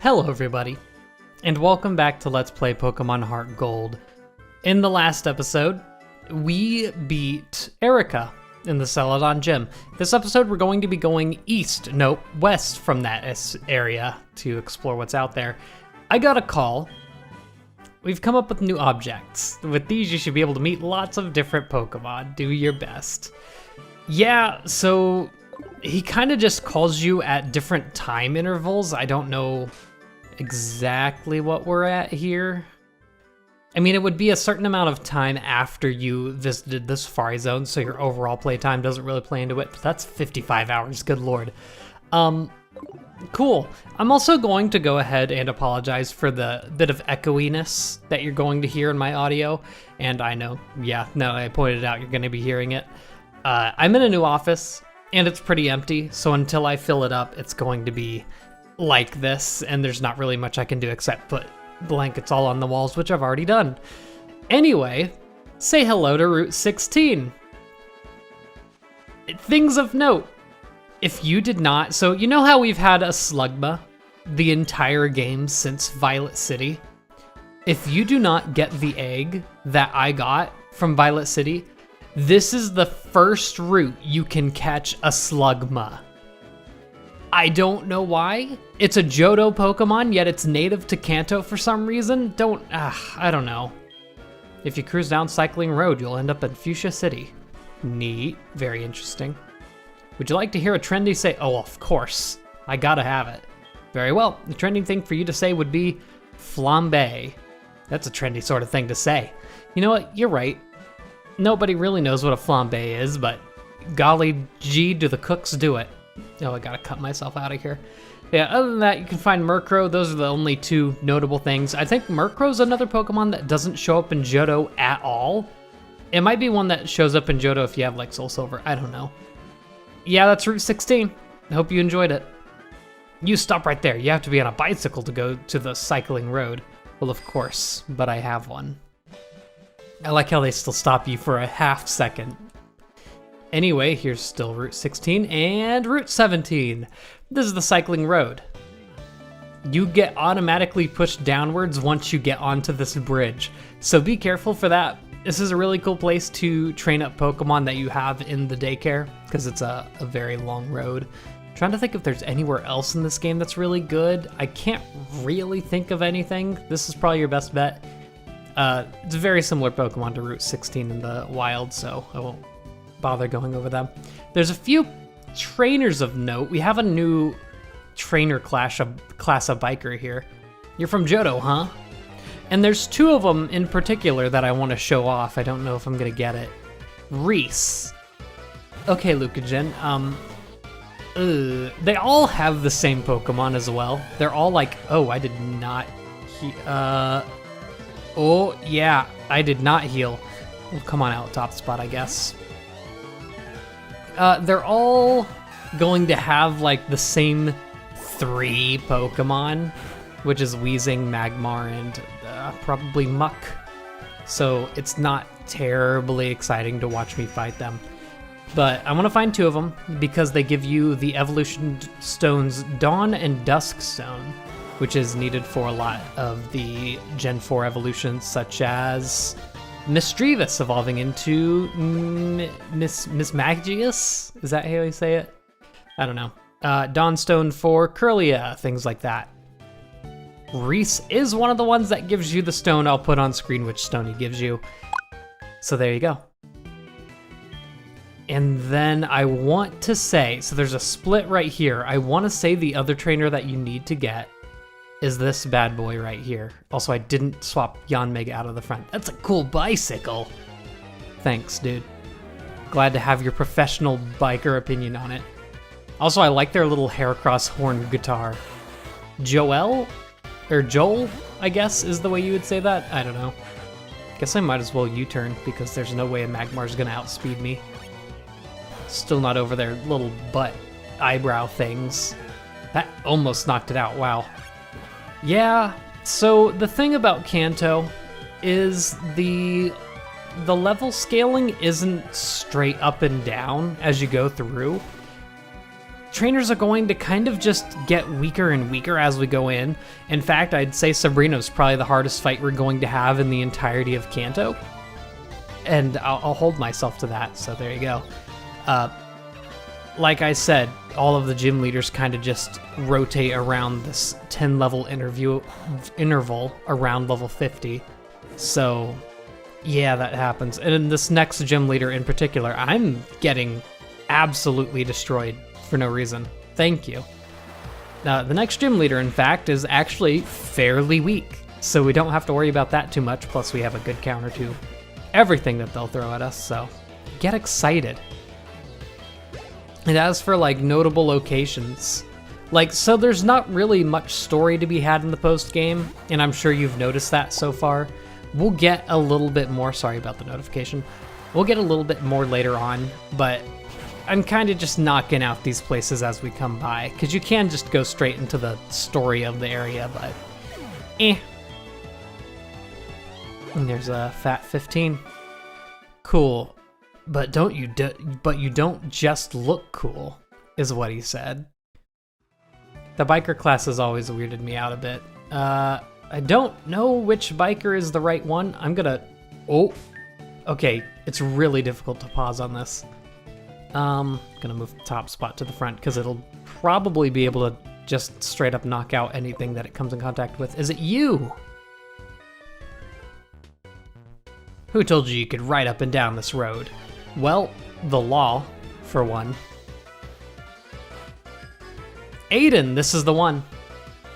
Hello everybody, and welcome back to Let's Play Pokemon HeartGold. In the last episode, we beat Erica in the Celadon Gym. This episode we're going to be going west from that area to explore what's out there. I got a call. We've come up with new objects. With these you should be able to meet lots of different Pokemon. Do your best. Yeah, so he kind of just calls you at different time intervals. I don't know exactly what we're at here. I mean, it would be a certain amount of time after you visited the Safari Zone, so your overall play time doesn't really play into it, but that's 55 hours, good lord. Cool. I'm also going to go ahead and apologize for the bit of echoiness that you're going to hear in my audio, and I know, yeah, now that I pointed out, you're going to be hearing it. I'm in a new office, and it's pretty empty, so until I fill it up, it's going to be like this, and there's not really much I can do except put blankets all on the walls, which I've already done. Anyway, say hello to Route 16. Things of note. If you did not, so you know how we've had a Slugma the entire game since Violet City? If you do not get the egg that I got from Violet City, this is the first route you can catch a Slugma. I don't know why. It's a Johto Pokemon, yet it's native to Kanto for some reason. I don't know. If you cruise down Cycling Road, you'll end up in Fuchsia City. Neat, very interesting. Would you like to hear a trendy say? Oh, of course, I gotta have it. Very well, the trending thing for you to say would be flambe. That's a trendy sort of thing to say. You know what, you're right. Nobody really knows what a flambe is, but golly gee, do the cooks do it. Oh, I gotta cut myself out of here. Yeah, other than that, you can find Murkrow. Those are the only two notable things. I think Murkrow's another Pokemon that doesn't show up in Johto at all. It might be one that shows up in Johto if you have like Soul Silver. I don't know. Yeah, that's Route 16. I hope you enjoyed it. You stop right there. You have to be on a bicycle to go to the Cycling Road. Well, of course, but I have one. I like how they still stop you for a half second. Anyway, here's still Route 16 and Route 17. This is the Cycling Road. You get automatically pushed downwards once you get onto this bridge, so be careful for that. This is a really cool place to train up Pokemon that you have in the daycare, because it's a very long road. I'm trying to think if there's anywhere else in this game that's really good. I can't really think of anything. This is probably your best bet. It's a very similar Pokemon to Route 16 in the wild, so I won't bother going over them. There's a few trainers of note. We have a new trainer class of biker here. You're from Johto, huh? And there's two of them in particular that I want to show off. I don't know if I'm gonna get it. Reese. Okay, Lucagen. They all have the same Pokemon as well. They're all like, oh, I did not. Oh yeah, I did not heal. Well, come on out, top spot, I guess. They're all going to have like the same 3 Pokemon, which is Weezing, Magmar, and probably Muck. So it's not terribly exciting to watch me fight them. But I want to find 2 of them because they give you the evolution stones Dawn and Dusk Stone, which is needed for a lot of the Gen 4 evolutions, such as Misdreavus evolving into Mismagius? Is that how you say it? I don't know. Dawnstone for Curlia, things like that. Reese is one of the ones that gives you the stone. I'll put on screen which stone he gives you. So there you go. And then I want to say, so there's a split right here. I want to say the other trainer that you need to get is this bad boy right here. Also, I didn't swap Yanmega out of the front. That's a cool bicycle. Thanks, dude. Glad to have your professional biker opinion on it. Also, I like their little Heracross horn guitar. Joel, I guess, is the way you would say that. I don't know. Guess I might as well U-turn because there's no way a Magmar's gonna outspeed me. Still not over their little butt eyebrow things. That almost knocked it out, wow. Yeah, so the thing about Kanto is the level scaling isn't straight up and down as you go through. trainers are going to kind of just get weaker and weaker as we go in. In fact, I'd say Sabrina's probably the hardest fight we're going to have in the entirety of Kanto. And I'll hold myself to that, so there you go. Like I said, all of the gym leaders kind of just rotate around this 10-level interval around level 50. So, yeah, that happens. And in this next gym leader in particular, I'm getting absolutely destroyed for no reason. Thank you. The next gym leader, in fact, is actually fairly weak, so we don't have to worry about that too much, plus we have a good counter to everything that they'll throw at us, so get excited. And as for, like, notable locations, like, so there's not really much story to be had in the post-game, and I'm sure you've noticed that so far. We'll get a little bit more, sorry about the notification, we'll get a little bit more later on, but I'm kind of just knocking out these places as we come by, because you can just go straight into the story of the area, but eh. And there's a Fat 15. Cool. But you don't just look cool, is what he said. The biker class has always weirded me out a bit. I don't know which biker is the right one. I'm gonna, oh, okay. It's really difficult to pause on this. Gonna move the top spot to the front because it'll probably be able to just straight up knock out anything that it comes in contact with. Is it you? Who told you could ride up and down this road? Well, the law, for one. Aiden, this is the one.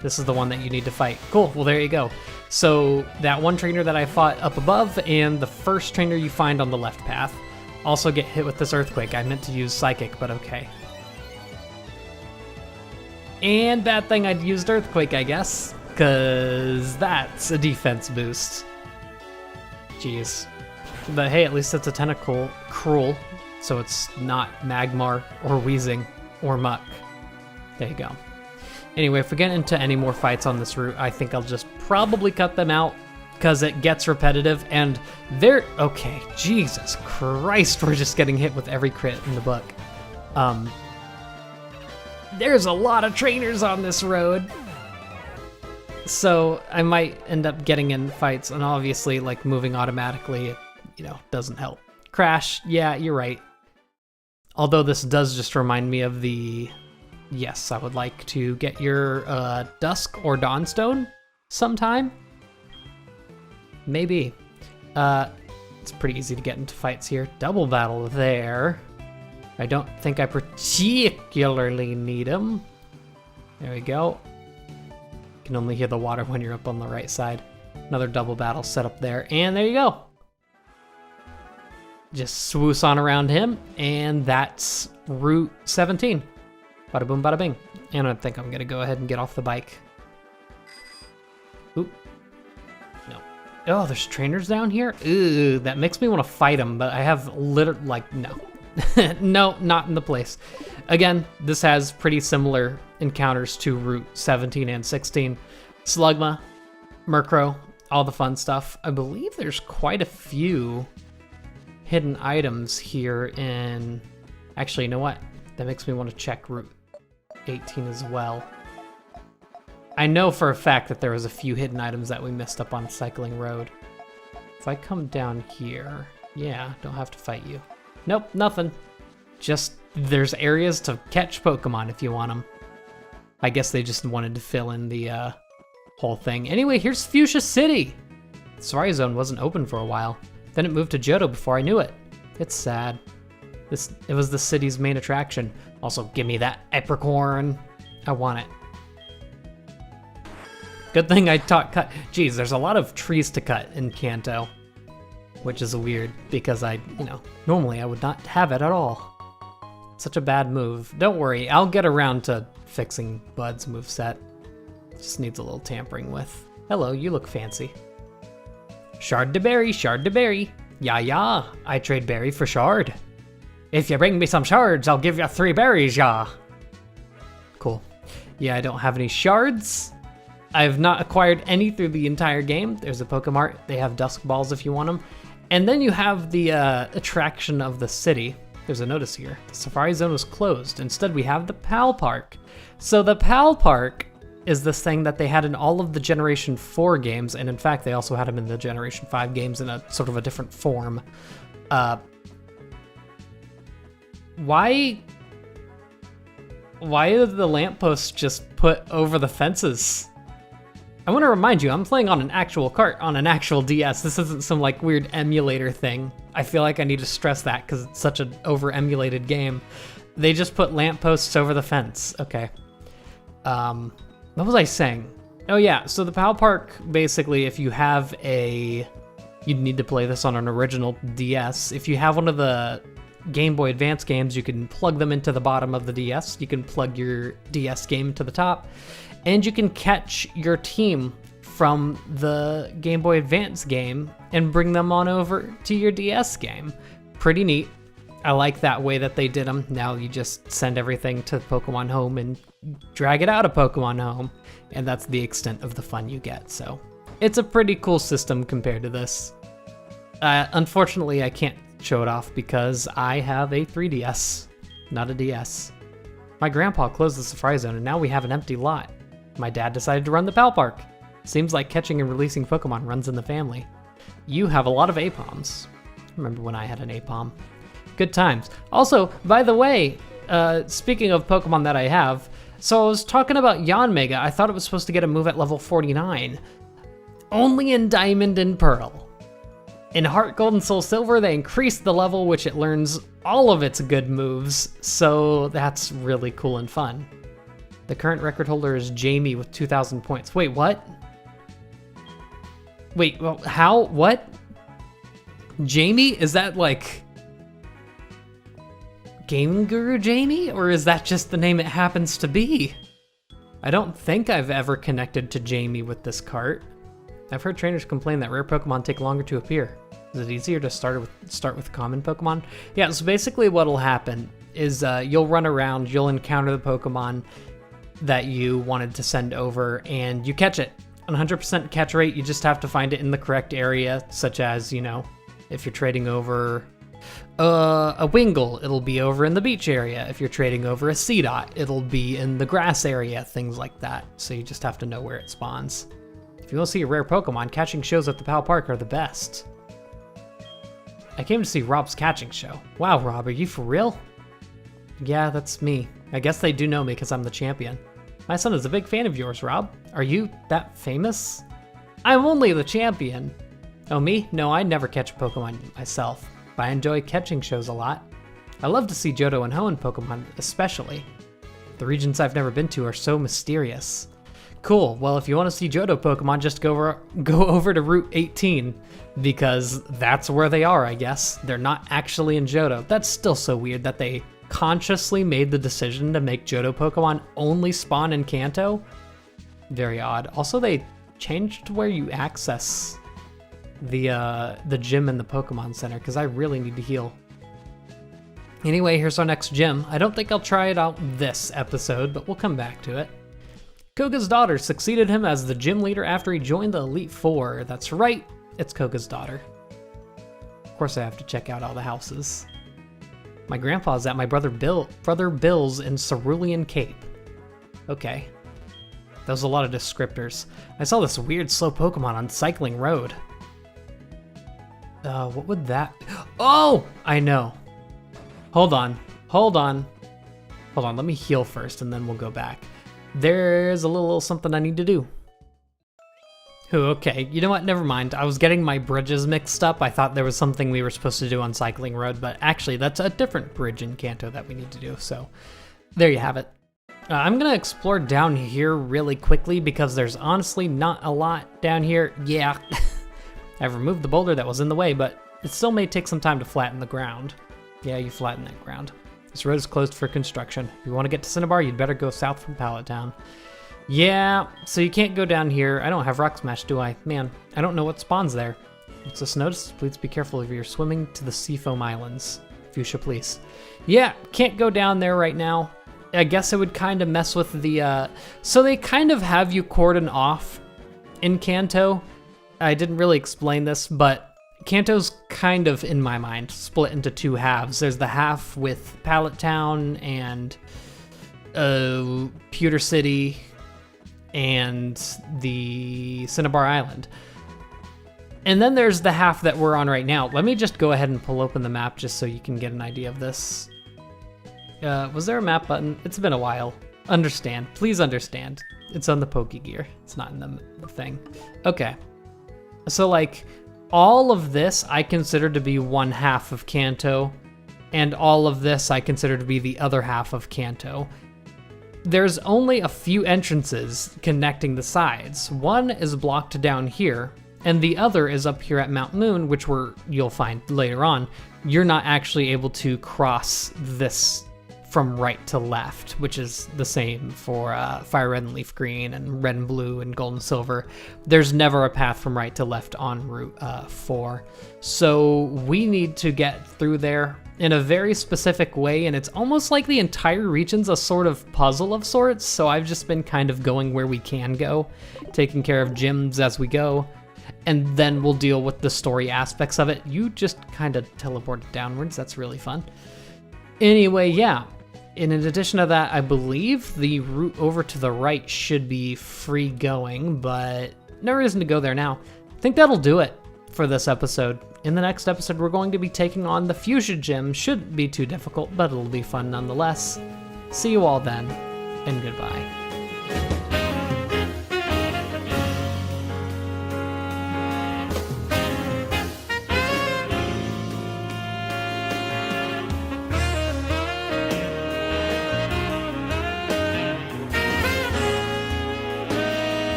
This is the one that you need to fight. Cool, well there you go. So that one trainer that I fought up above and the first trainer you find on the left path also get hit with this earthquake. I meant to use psychic, but okay. And bad thing I'd used earthquake, I guess, because that's a defense boost. Jeez. But hey, at least it's a tentacle cruel, so it's not Magmar or Weezing or Muck. There you go. Anyway, if we get into any more fights on this route, I think I'll just probably cut them out because it gets repetitive and they're okay. Jesus Christ, we're just getting hit with every crit in the book. There's a lot of trainers on this road. So I might end up getting in fights, and obviously, like, moving automatically, it, you know, doesn't help. Crash, yeah, you're right. Although this does just remind me of the... Yes, I would like to get your Dusk or Dawnstone sometime. Maybe. It's pretty easy to get into fights here. Double battle there. I don't think I particularly need him. There we go. You can only hear the water when you're up on the right side. Another double battle set up there, and there you go. Just swoosh on around him, and that's Route 17. Bada boom, bada bing. And I think I'm gonna go ahead and get off the bike. Oop. No. Oh, there's trainers down here? Ooh, that makes me want to fight them, but I have literally, like, no. No, not in the place. Again, this has pretty similar encounters to Route 17 and 16. Slugma, Murkrow, all the fun stuff. I believe there's quite a few hidden items here in... Actually, you know what? That makes me want to check Route 18 as well. I know for a fact that there was a few hidden items that we missed up on Cycling Road. If I come down here... Yeah, don't have to fight you. Nope, nothing. Just, there's areas to catch Pokemon if you want them. I guess they just wanted to fill in the whole thing. Anyway, here's Fuchsia City. The Safari Zone wasn't open for a while. Then it moved to Johto before I knew it. It's sad. It was the city's main attraction. Also, give me that Epicorn. I want it. Good thing I taught cut. Geez, there's a lot of trees to cut in Kanto. Which is weird, because normally I would not have it at all. Such a bad move. Don't worry, I'll get around to fixing Bud's moveset. Just needs a little tampering with. Hello, you look fancy. Shard to berry, shard to berry. Yeah, I trade berry for shard. If you bring me some shards, I'll give you 3 berries, yeah. Cool. Yeah, I don't have any shards. I've not acquired any through the entire game. There's a Pokemart. They have Dusk Balls if you want them. And then you have the attraction of the city, there's a notice here. The Safari Zone was closed. Instead, we have the PAL Park. So the PAL Park is this thing that they had in all of the Generation 4 games, and in fact, they also had them in the Generation 5 games in a sort of a different form. Why are the lampposts just put over the fences? I want to remind you, I'm playing on an actual cart, on an actual DS. This isn't some like weird emulator thing. I feel like I need to stress that because it's such an over-emulated game. They just put lampposts over the fence. Okay. What was I saying? Oh yeah, so the PAL Park, basically, if you have you'd need to play this on an original DS. If you have one of the Game Boy Advance games, you can plug them into the bottom of the DS. You can plug your DS game to the top. And you can catch your team from the Game Boy Advance game and bring them on over to your DS game. Pretty neat. I like that way that they did them. Now you just send everything to Pokemon Home and drag it out of Pokemon Home, and that's the extent of the fun you get. So it's a pretty cool system compared to this. Unfortunately, I can't show it off because I have a 3DS, not a DS. My grandpa closed the Safari Zone, and now we have an empty lot. My dad decided to run the PAL Park. Seems like catching and releasing Pokemon runs in the family. You have a lot of Apoms. Remember when I had an Apom? Good times. Also, by the way, speaking of Pokemon that I have, so I was talking about Yanmega. I thought it was supposed to get a move at level 49. Only in Diamond and Pearl. In Heart Gold and Soul Silver, they increased the level which it learns all of its good moves, so that's really cool and fun. The current record holder is Jamie with 2,000 points. Wait, what? Wait, well, how? What? Jamie? Is that like Game Guru Jamie? Or is that just the name it happens to be? I don't think I've ever connected to Jamie with this cart. I've heard trainers complain that rare Pokemon take longer to appear. Is it easier to start with common Pokemon? Yeah, so basically what'll happen is you'll run around, you'll encounter the Pokemon that you wanted to send over, and you catch it. 100% catch rate, you just have to find it in the correct area, such as, you know, if you're trading over a Wingull, it'll be over in the beach area. If you're trading over a Seedot, it'll be in the grass area, things like that. So you just have to know where it spawns. If you want to see a rare Pokemon, catching shows at the PAL Park are the best. I came to see Rob's catching show. Wow, Rob, are you for real? Yeah, that's me. I guess they do know me because I'm the champion. My son is a big fan of yours, Rob. Are you that famous? I'm only the champion. Oh, me? No, I never catch a Pokemon myself, but I enjoy catching shows a lot. I love to see Johto and Hoenn Pokemon, especially. The regions I've never been to are so mysterious. Cool, well, if you want to see Johto Pokemon, just go over to Route 18, because that's where they are, I guess. They're not actually in Johto. That's still so weird that they consciously made the decision to make Johto Pokemon only spawn in Kanto. Very odd. Also, they changed where you access the gym in the Pokemon Center, because I really need to heal. Anyway, here's our next gym. I don't think I'll try it out this episode, but we'll come back to it. Koga's daughter succeeded him as the gym leader after he joined the Elite Four. That's right, it's Koga's daughter. Of course I have to check out all the houses. My grandpa's at my brother Bill's in Cerulean Cape. Okay. That was a lot of descriptors. I saw this weird slow Pokemon on Cycling Road. What would that... Oh! I know. Hold on. Let me heal first and then we'll go back. There's a little something I need to do. Ooh, okay, you know what, never mind. I was getting my bridges mixed up. I thought there was something we were supposed to do on Cycling Road, but actually that's a different bridge in Kanto that we need to do, so there you have it. I'm gonna explore down here really quickly because there's honestly not a lot down here. Yeah, I've removed the boulder that was in the way, but it still may take some time to flatten the ground. Yeah, you flatten that ground. This road is closed for construction. If you want to get to Cinnabar, you'd better go south from Pallet Town. Yeah, so you can't go down here. I don't have Rock Smash, do I? Man, I don't know what spawns there. What's this notice? Please be careful if you're swimming to the Seafoam Islands. Fuchsia, please. Yeah, can't go down there right now. I guess it would kind of mess with the... So they kind of have you cordon off in Kanto. I didn't really explain this, but Kanto's kind of, in my mind, split into two halves. There's the half with Pallet Town and Pewter City and the Cinnabar Island. And then there's the half that we're on right now. Let me just go ahead and pull open the map just so you can get an idea of this. Was there a map button? It's been a while. Understand. Please understand. It's on the Poke Gear. It's not in the thing. Okay. So, like, all of this I consider to be one half of Kanto, and all of this I consider to be the other half of Kanto. There's only a few entrances connecting the sides. One is blocked down here, and the other is up here at Mount Moon, which you'll find later on. You're not actually able to cross this from right to left, which is the same for Fire Red and Leaf Green and Red and Blue and Gold and Silver. There's never a path from right to left on Route 4. So we need to get through there in a very specific way, and it's almost like the entire region's a sort of puzzle of sorts, so I've just been kind of going where we can go, taking care of gyms as we go, and then we'll deal with the story aspects of it. You just kind of teleported downwards. That's really fun. Anyway, yeah. And in addition to that, I believe the route over to the right should be free going, but no reason to go there now. I think that'll do it for this episode. In the next episode, we're going to be taking on the Fuchsia Gym. Shouldn't be too difficult, but it'll be fun nonetheless. See you all then, and goodbye.